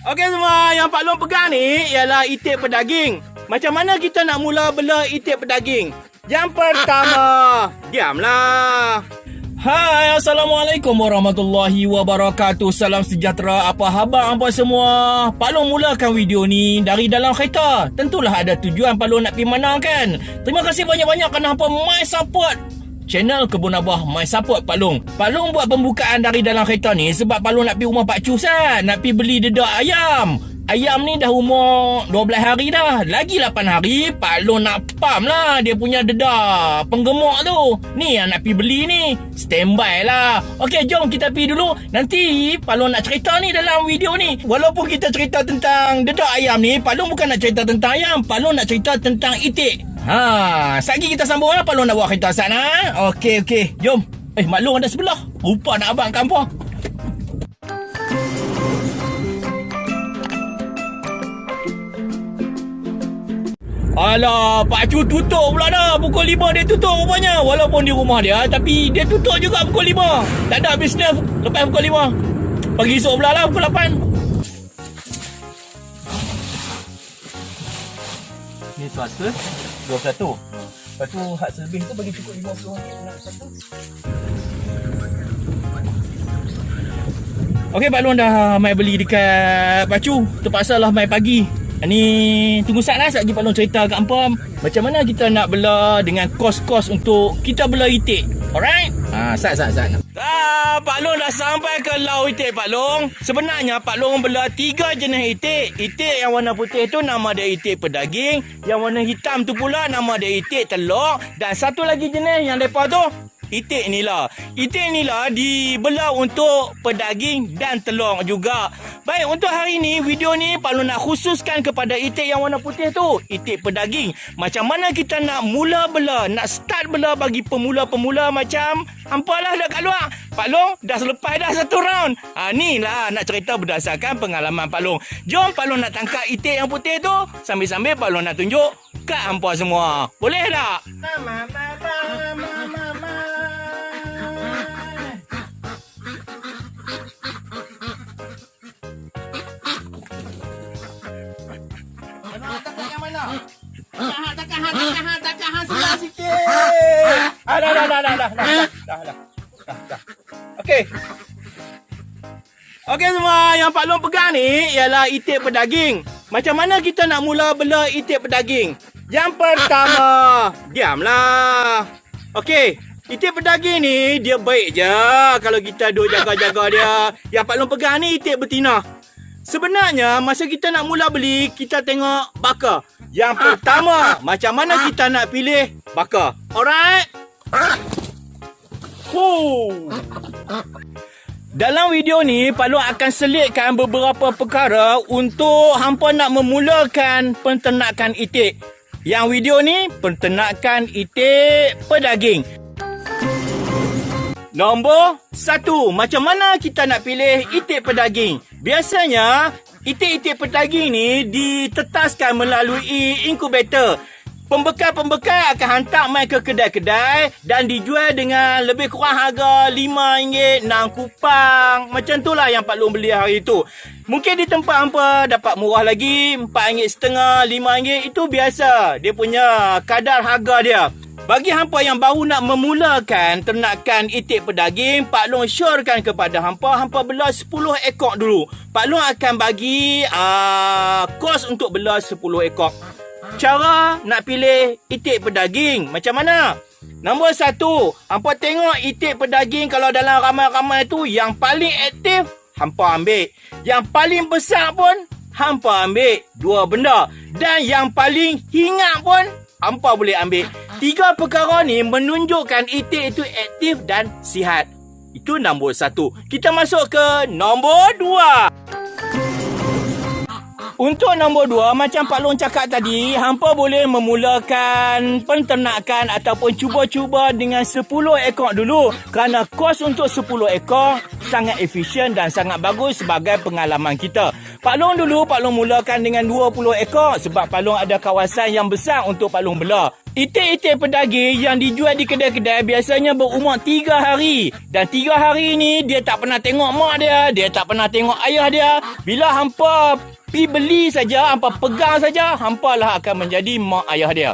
Okey semua, yang Pak Long pegang ni ialah itik pedaging. Macam mana kita nak mula bela itik pedaging? Yang pertama, diamlah. Hai, Assalamualaikum warahmatullahi wabarakatuh. Salam sejahtera, apa khabar apa semua? Pak Long mulakan video ni dari dalam kereta. Tentulah ada tujuan Pak Long nak pergi mana kan? Terima kasih banyak-banyak kerana hampa my support channel Kebun Abah, my support Pak Long. Pak Long buat pembukaan dari dalam kereta ni sebab Pak Long nak pergi rumah Pak Cus kan. Nak pergi beli dedak ayam. Ayam ni dah umur 12 hari dah. Lagi 8 hari Pak Long nak pam lah dia punya dedak penggemuk tu. Ni yang nak pergi beli ni. Standby lah. Okey, jom kita pergi dulu. Nanti Pak Long nak cerita ni dalam video ni. Walaupun kita cerita tentang dedak ayam ni, Pak Long bukan nak cerita tentang ayam. Pak Long nak cerita tentang itik. Sekejap kita sambung lah. Pak Long nak buat kereta sana. Okey, jom. Mak Long ada sebelah. Rupa nak abang kampung. Alah, Pak Cu tutup pula dah. Pukul 5 dia tutup rupanya. Walaupun di rumah dia, tapi dia tutup juga pukul 5. Tak ada bisnes lepas pukul 5. Pagi esok pula lah pukul 8. Ni swasta 21. Lepas tu hak selebih tu bagi cukup RM50 nak satu. Okey, Pak Long dah mai beli dekat Pak Cu. Terpaksalah mai pagi. Ni tunggu sat lah, sekejap lagi Pak Long cerita kat hampa macam mana kita nak bela dengan kos-kos untuk kita bela itik. Alright? Sat. Pak Long dah sampai ke lau itik Pak Long. Sebenarnya Pak Long bela 3 jenis itik. Itik yang warna putih tu nama dia itik pedaging. Yang warna hitam tu pula nama dia itik telur. Dan satu lagi jenis yang lepas tu itik ni lah. Itik ni lah dibela untuk pedaging dan telur juga. Baik, untuk hari ni, video ni Pak Long nak khususkan kepada itik yang warna putih tu. Itik pedaging. Macam mana kita nak mula bela, nak start bela bagi pemula-pemula macam hampa lah dekat luar. Pak Long dah selepas dah satu round. Ni lah nak cerita berdasarkan pengalaman Pak Long. Jom Pak Long nak tangkap itik yang putih tu. Sambil-sambil Pak Long nak tunjuk kat hampa semua. Boleh tak? Tahan sebelah sikit. Dah. Okey semua, yang Pak Long pegang ni ialah itik pedaging. Macam mana kita nak mula bela itik pedaging? Yang pertama, diamlah. Okey, itik pedaging ni dia baik je kalau kita duk jaga-jaga dia. Yang Pak Long pegang ni itik betina. Sebenarnya masa kita nak mula beli, kita tengok baka. Yang pertama, macam mana kita nak pilih baka? Alright? Dalam video ni, Pak Long akan selitkan beberapa perkara untuk hampa nak memulakan penternakan itik. Yang video ni, penternakan itik pedaging. Nombor 1, macam mana kita nak pilih itik pedaging? Biasanya, itik-itik pedaging ni ditetaskan melalui inkubator. Pembekal-pembekal akan hantar mai ke kedai-kedai dan dijual dengan lebih kurang harga RM5, 6 kupang. Macam tu lah yang Pak Long beli hari tu. Mungkin di tempat hampa dapat murah lagi, RM4.5, RM5. Itu biasa. Dia punya kadar harga dia. Bagi hampa yang baru nak memulakan ternakan itik pedaging, Pak Long syorkan kepada hampa bela 10 ekor dulu. Pak Long akan bagi kos untuk bela 10 ekor. Cara nak pilih itik pedaging macam mana? Nombor 1, hampa tengok itik pedaging kalau dalam ramai-ramai tu yang paling aktif, hampa ambil. Yang paling besar pun, hampa ambil. 2 benda. Dan yang paling hingat pun, hampa boleh ambil. 3 perkara ni menunjukkan itik itu aktif dan sihat. Itu nombor 1. Kita masuk ke nombor 2. Untuk nombor 2, macam Pak Long cakap tadi, hampa boleh memulakan penternakan ataupun cuba-cuba dengan 10 ekor dulu. Kerana kos untuk 10 ekor sangat efisien dan sangat bagus sebagai pengalaman kita. Pak Long dulu, Pak Long mulakan dengan 20 ekor sebab Pak Long ada kawasan yang besar untuk Pak Long bela. Itik-itik pedaging yang dijual di kedai-kedai biasanya berumur 3 hari. Dan 3 hari ni dia tak pernah tengok mak dia tak pernah tengok ayah dia. Bila hampa pi beli saja, hampa pegang saja, hampa lah akan menjadi mak ayah dia.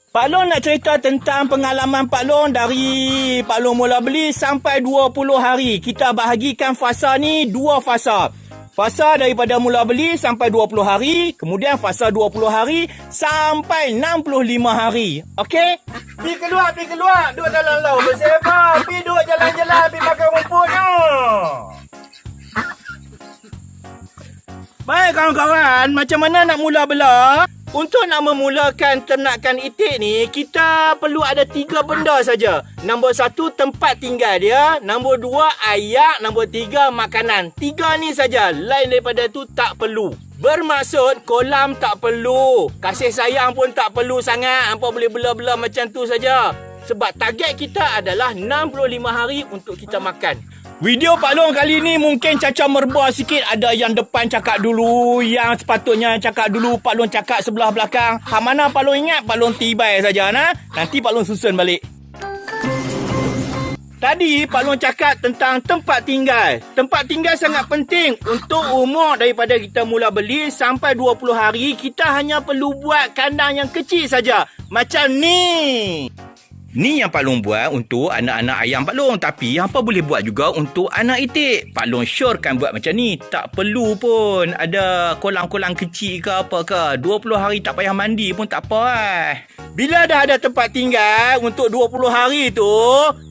Pak Long nak cerita tentang pengalaman Pak Long dari Pak Long mula beli sampai 20 hari. Kita bahagikan fasa ni 2 fasa. Fasa daripada mula beli sampai 20 hari. Kemudian fasa 20 hari sampai 65 hari. Okey? Pi keluar. Duduk dalam laut bersepah. Pi duduk jalan-jalan. Pi makan rumput. Baik kawan-kawan. Macam mana nak mula bela? Untuk nak memulakan ternakan itik ni, kita perlu ada 3 benda saja. Nombor 1, tempat tinggal dia. Nombor 2, ayak. Nombor 3, makanan. 3 ni saja. Lain daripada tu tak perlu. Bermaksud kolam tak perlu. Kasih sayang pun tak perlu sangat. Hampa boleh bela-bela macam tu saja. Sebab target kita adalah 65 hari untuk kita makan. Video Pak Long kali ni mungkin cacah merbah sikit. Ada yang depan cakap dulu, yang sepatutnya cakap dulu, Pak Long cakap sebelah belakang. Hak mana Pak Long ingat, Pak Long tibai saja nah. Nanti Pak Long susun balik. Tadi Pak Long cakap tentang tempat tinggal. Tempat tinggal sangat penting. Untuk umur daripada kita mula beli sampai 20 hari, kita hanya perlu buat kandang yang kecil saja. Macam ni. Ni yang Pak Long buat untuk anak-anak ayam Pak Long. Tapi hampa boleh buat juga untuk anak itik. Pak Long syorkan buat macam ni. Tak perlu pun ada kolam-kolam kecil ke apa ke. 20 hari tak payah mandi pun tak apa Bila dah ada tempat tinggal untuk 20 hari tu,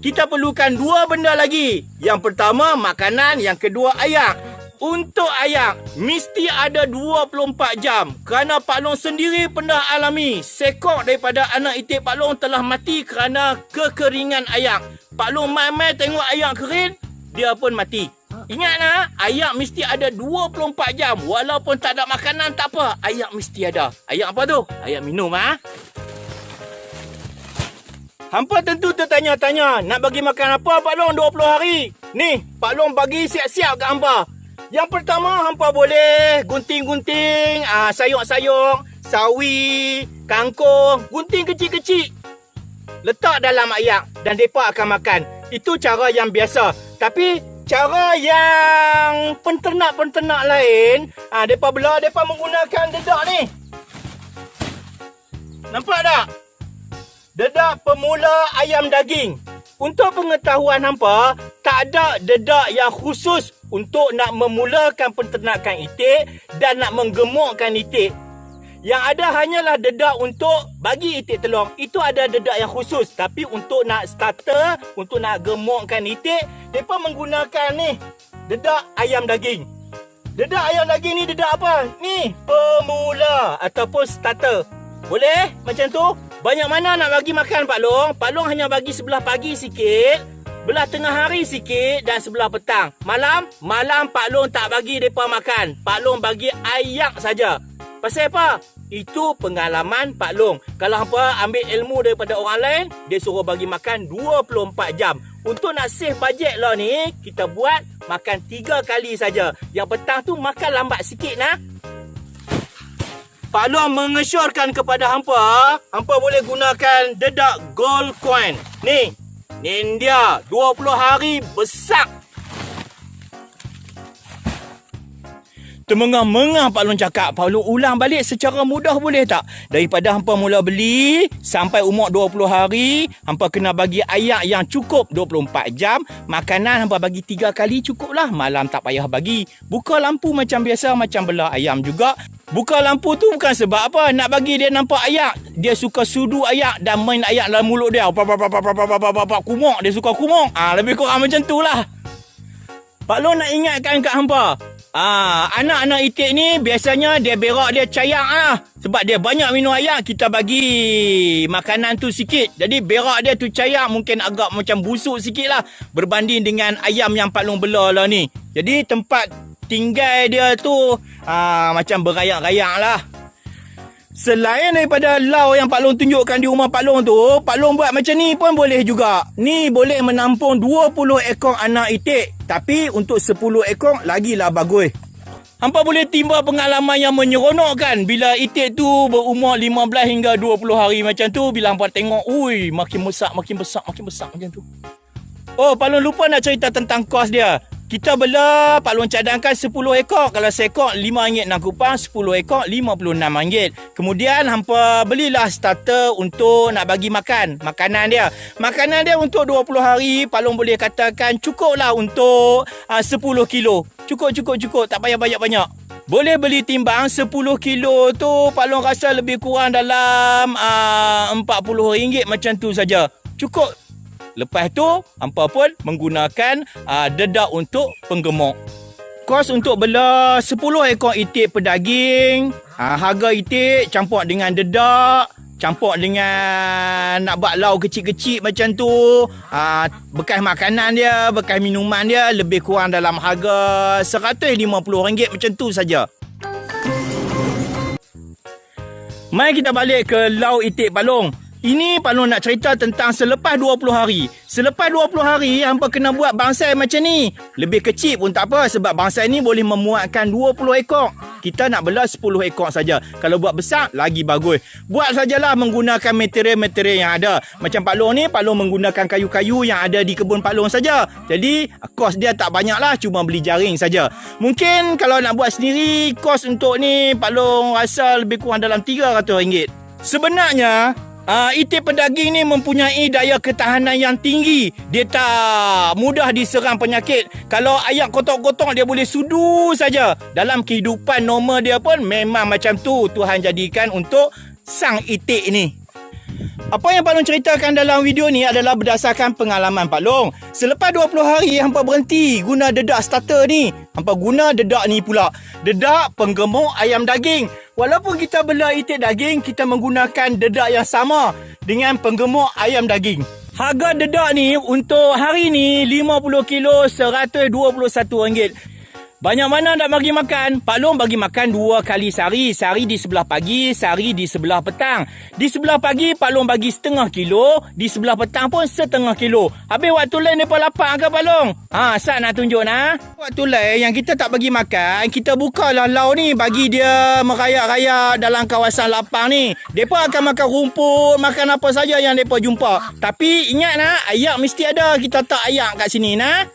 kita perlukan 2 benda lagi. Yang pertama makanan, yang kedua ayak. Untuk ayak, mesti ada 24 jam. Kerana Pak Long sendiri pernah alami. Sekok daripada anak itik Pak Long telah mati kerana kekeringan ayak. Pak Long mai-mai tengok ayak kering, dia pun mati. Ingat nak, ayak mesti ada 24 jam. Walaupun tak ada makanan, tak apa. Ayak mesti ada. Ayak apa tu? Ayak minum Hampa tentu tertanya-tanya, nak bagi makan apa Pak Long 20 hari? Ni, Pak Long bagi siap-siap kat hampa. Yang pertama, hampa boleh gunting-gunting sayur-sayur, sawi, kangkung, gunting kecil-kecil. Letak dalam ayak dan mereka akan makan. Itu cara yang biasa. Tapi cara yang penternak-penternak lain, mereka bela, mereka menggunakan dedak ni. Nampak tak? Dedak pemula ayam daging. Untuk pengetahuan hampa, tak ada dedak yang khusus untuk nak memulakan penternakan itik dan nak menggemukkan itik. Yang ada hanyalah dedak untuk bagi itik telur. Itu ada dedak yang khusus. Tapi untuk nak starter, untuk nak gemukkan itik, mereka menggunakan ni, dedak ayam daging. Dedak ayam daging ni dedak apa? Ni, pemula ataupun starter. Boleh? Macam tu? Banyak mana nak bagi makan Pak Long? Pak Long hanya bagi sebelah pagi sikit, belah tengah hari sikit dan sebelah petang. Malam Pak Long tak bagi mereka makan. Pak Long bagi ayak saja. Pasal apa? Itu pengalaman Pak Long. Kalau hampa ambil ilmu daripada orang lain, dia suruh bagi makan 24 jam. Untuk nak save bajet lah ni, kita buat makan 3 kali saja. Yang petang tu makan lambat sikit nah. Pak Long mengesyorkan kepada hampa, hampa boleh gunakan dedak gold coin. Ni dia 20 hari besar. Termengah-mengah Pak Long cakap. Pak Long ulang balik secara mudah boleh tak? Daripada hampa mula beli sampai umur 20 hari, hampa kena bagi ayak yang cukup 24 jam. Makanan hampa bagi 3 kali cukup lah. Malam tak payah bagi. Buka lampu macam biasa, macam belah ayam juga. Buka lampu tu bukan sebab apa. Nak bagi dia nampak ayak. Dia suka sudu ayak dan main ayak dalam mulut dia. Kumuk. Dia suka kumuk. Lebih kurang macam tu lah. Pak Long nak ingatkan kat hampa. Anak-anak itik ni biasanya dia berak dia cayak lah. Sebab dia banyak minum ayak, kita bagi makanan tu sikit. Jadi berak dia tu cayak, mungkin agak macam busuk sikit lah. Berbanding dengan ayam yang Pak Long bela lah ni. Jadi tempat tinggal dia tu macam berayak-rayak lah. Selain daripada lau yang Pak Long tunjukkan di rumah Pak Long tu, Pak Long buat macam ni pun boleh juga. Ni boleh menampung 20 ekor anak itik. Tapi untuk 10 ekor lagilah bagus. Hampa boleh timba pengalaman yang menyeronokkan bila itik tu berumur 15 hingga 20 hari macam tu. Bila hampa tengok, ui, makin besar macam tu. Oh, Pak Long lupa nak cerita tentang kos dia. Kita bela Pak Long cadangkan 10 ekor. Kalau seekor RM5 nak kupang, 10 ekor RM56. Kemudian hampa belilah starter untuk nak bagi makan. Makanan dia untuk 20 hari Pak Long boleh katakan cukup lah untuk 10 kilo. Cukup. Tak payah banyak-banyak. Boleh beli timbang 10 kilo tu Pak Long rasa lebih kurang dalam RM40 macam tu saja. Cukup. Lepas tu, hampa pun menggunakan dedak untuk penggemuk. Kos untuk bela 10 ekor itik pedaging, harga itik campur dengan dedak, campur dengan nak buat lau kecil-kecil macam tu, bekas makanan dia, bekas minuman dia, lebih kurang dalam harga RM150 macam tu saja. Mari kita balik ke lau itik Pak Long. Ini Pak Long nak cerita tentang selepas 20 hari. Selepas 20 hari, hampa kena buat bangsai macam ni. Lebih kecil pun tak apa sebab bangsai ni boleh memuatkan 20 ekor. Kita nak bela 10 ekor saja. Kalau buat besar, lagi bagus. Buat sajalah menggunakan material-material yang ada. Macam Pak Long ni, Pak Long menggunakan kayu-kayu yang ada di kebun Pak Long saja. Jadi, kos dia tak banyak lah. Cuma beli jaring saja. Mungkin kalau nak buat sendiri, kos untuk ni Pak Long rasa lebih kurang dalam RM300. Sebenarnya, itik pedaging ni mempunyai daya ketahanan yang tinggi. Dia tak mudah diserang penyakit. Kalau ayam kotok-kotok dia boleh sudu saja. Dalam kehidupan normal dia pun memang macam tu Tuhan jadikan untuk sang itik ni. Apa yang Pak Long ceritakan dalam video ni adalah berdasarkan pengalaman Pak Long. Selepas 20 hari hampa berhenti guna dedak starter ni. Hampa guna dedak ni pula. Dedak penggemuk ayam daging. Walaupun kita bela itik daging, kita menggunakan dedak yang sama dengan penggemuk ayam daging. Harga dedak ni untuk hari ni 50 kilo RM121. Banyak mana nak bagi makan? Pak Long bagi makan 2 kali sehari. Sehari di sebelah pagi, sehari di sebelah petang. Di sebelah pagi Pak Long bagi setengah kilo, di sebelah petang pun setengah kilo. Habis waktu lain mereka lapar ke Pak Long? Sat nak tunjuk nah. Waktu lain yang kita tak bagi makan, kita bukalah lau ni bagi dia merayak-rayak dalam kawasan lapang ni. Mereka akan makan rumput, makan apa saja yang mereka jumpa. Tapi ingat nah, ayak mesti ada. Kita tak ayak kat sini nah.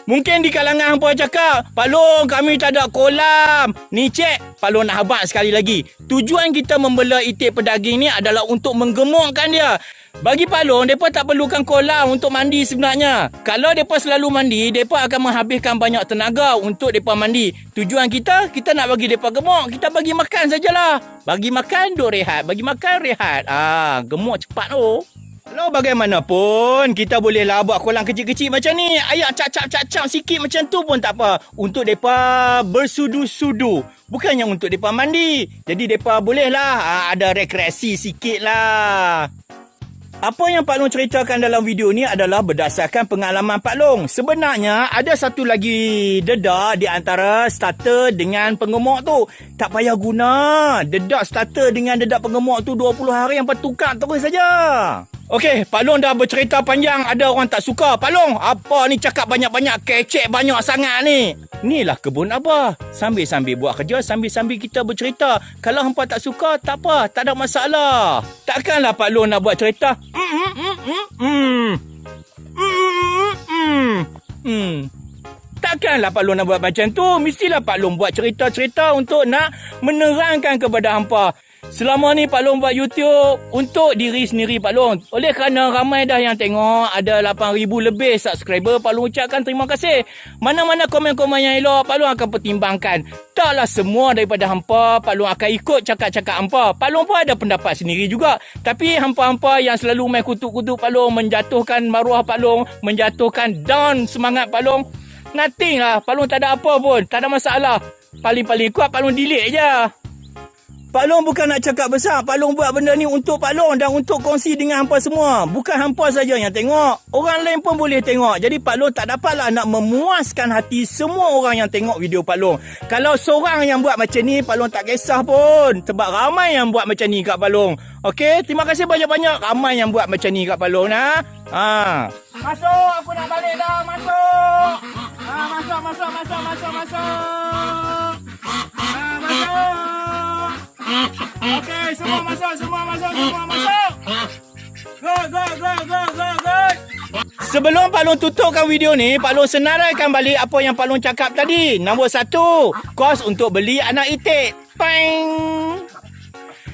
Mungkin di kalangan hampa cakap, Pak Long kami tak ada kolam. Ni cek, Pak Long nak habaq sekali lagi. Tujuan kita membela itik pedaging ni adalah untuk menggemukkan dia. Bagi Pak Long, mereka tak perlukan kolam untuk mandi sebenarnya. Kalau mereka selalu mandi, mereka akan menghabiskan banyak tenaga untuk mereka mandi. Tujuan kita nak bagi mereka gemuk. Kita bagi makan sajalah. Bagi makan, duk rehat. Bagi makan, rehat. Gemuk cepat tu. Kalau bagaimanapun, kita bolehlah buat kolam kecil-kecil macam ni. Ayak cap-cap sikit macam tu pun tak apa. Untuk mereka bersudu-sudu. Bukannya untuk mereka mandi. Jadi mereka bolehlah ada rekreasi sikit lah. Apa yang Pak Long ceritakan dalam video ni adalah berdasarkan pengalaman Pak Long. Sebenarnya ada satu lagi dedak di antara starter dengan penggemuk tu. Tak payah guna. Dedak starter dengan dedak penggemuk tu 20 hari yang tukar terus saja. Okey, Pak Long dah bercerita panjang. Ada orang tak suka. Pak Long, apa ni cakap banyak-banyak, kecek banyak sangat ni? Inilah kebun Abah. Sambil-sambil buat kerja, sambil-sambil kita bercerita. Kalau hampa tak suka, tak apa. Tak ada masalah. Takkanlah Pak Long nak buat cerita. Takkanlah Pak Long nak buat macam tu. Mestilah Pak Long buat cerita-cerita untuk nak menerangkan kepada hampa. Selama ni Pak Long buat YouTube untuk diri sendiri Pak Long. Oleh kerana ramai dah yang tengok, ada 8,000 lebih subscriber, Pak Long ucapkan terima kasih. Mana-mana komen-komen yang elok, Pak Long akan pertimbangkan. Taklah semua daripada hampa Pak Long akan ikut cakap-cakap hampa. Pak Long pun ada pendapat sendiri juga. Tapi hampa-hampa yang selalu main kutuk-kutuk Pak Long, menjatuhkan maruah Pak Long, menjatuhkan down semangat Pak Long, nothing lah. Pak Long tak ada apa pun, tak ada masalah. Paling-paling kuat Pak Long delete je. Pak Long bukan nak cakap besar. Pak Long buat benda ni untuk Pak Long dan untuk kongsi dengan hampa semua. Bukan hampa saja yang tengok. Orang lain pun boleh tengok. Jadi Pak Long tak dapatlah nak memuaskan hati semua orang yang tengok video Pak Long. Kalau seorang yang buat macam ni, Pak Long tak kisah pun. Sebab ramai yang buat macam ni kat Pak Long. Okey, terima kasih banyak-banyak. Ramai yang buat macam ni kat Pak Long. Masuk, aku nak balik dah. Masuk. Masuk. semua masuk. Go. Sebelum Pak Long tutupkan video ni, Pak Long senaraikan balik apa yang Pak Long cakap tadi. Nombor 1, kos untuk beli anak itik. Peng.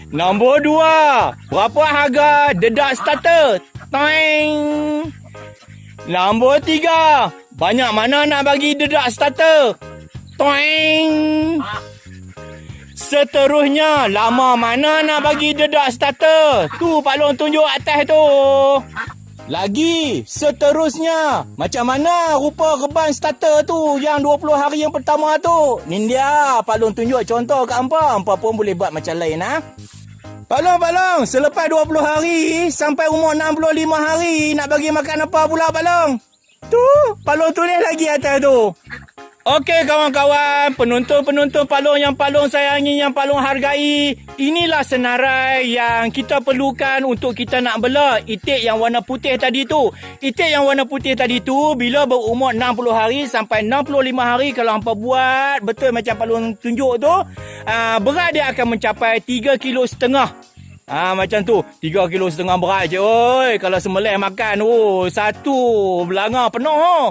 Nombor 2, berapa harga dedak starter? Teng. Nombor 3, banyak mana nak bagi dedak starter? Teng. Seterusnya, lama mana nak bagi dedak starter? Tu Pak Long tunjuk atas tu. Lagi, seterusnya, macam mana rupa reban starter tu yang 20 hari yang pertama tu? Ni dia, Pak Long tunjuk contoh kat hampa. Hampa pun boleh buat macam lain, ha? Pak Long, selepas 20 hari sampai umur 65 hari, nak bagi makan apa pula, Pak Long? Tu, Pak Long tulis lagi atas tu. Okey kawan-kawan, penonton-penonton Pak Long yang Pak Long sayangi, yang Pak Long hargai. Inilah senarai yang kita perlukan untuk kita nak bela itik yang warna putih tadi tu. Itik yang warna putih tadi tu bila berumur 60 hari sampai 65 hari, kalau hampa buat betul macam Pak Long tunjuk tu, berat dia akan mencapai 3,5 kilo. Macam tu, 3,5 kilo berat je. Oi, kalau semelih makan, satu belanga penuh.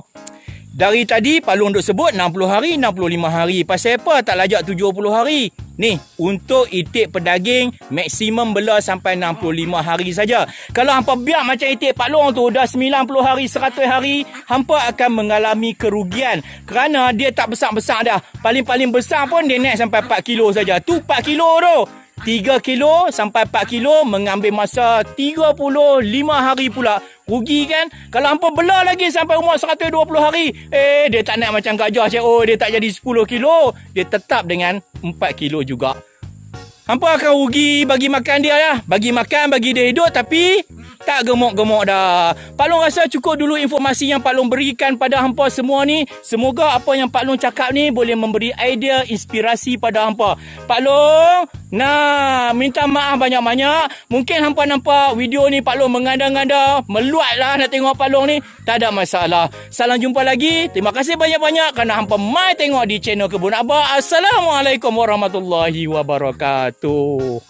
Dari tadi Pak Long duk sebut 60 hari, 65 hari. Pasal apa tak lajak 70 hari? Ni, untuk itik pedaging maksimum bela sampai 65 hari saja. Kalau hampa biar macam itik Pak Long tu dah 90 hari, 100 hari, hampa akan mengalami kerugian. Kerana dia tak besar-besar dah. Paling-paling besar pun dia naik sampai 4 kilo saja. Tu 4 kilo tu. 3 kilo sampai 4 kilo mengambil masa 35 hari pula. Rugi kan? Kalau hampa bela lagi sampai umur 120 hari, dia tak naik macam gajah cik. Dia tak jadi 10 kilo. Dia tetap dengan 4 kilo juga. Hampa akan rugi bagi makan dia ya. Bagi makan, bagi dia hidup, tapi tak gemuk-gemuk dah. Pak Long rasa cukup dulu informasi yang Pak Long berikan pada hampa semua ni. Semoga apa yang Pak Long cakap ni boleh memberi idea, inspirasi pada hampa. Pak Long minta maaf banyak-banyak. Mungkin hampa nampak video ni Pak Long mengada-ngada, meluat lah nak tengok Pak Long ni. Tak ada masalah. Salam jumpa lagi. Terima kasih banyak-banyak kerana hampa mai tengok di channel Kebun Abah. Assalamualaikum warahmatullahi wabarakatuh.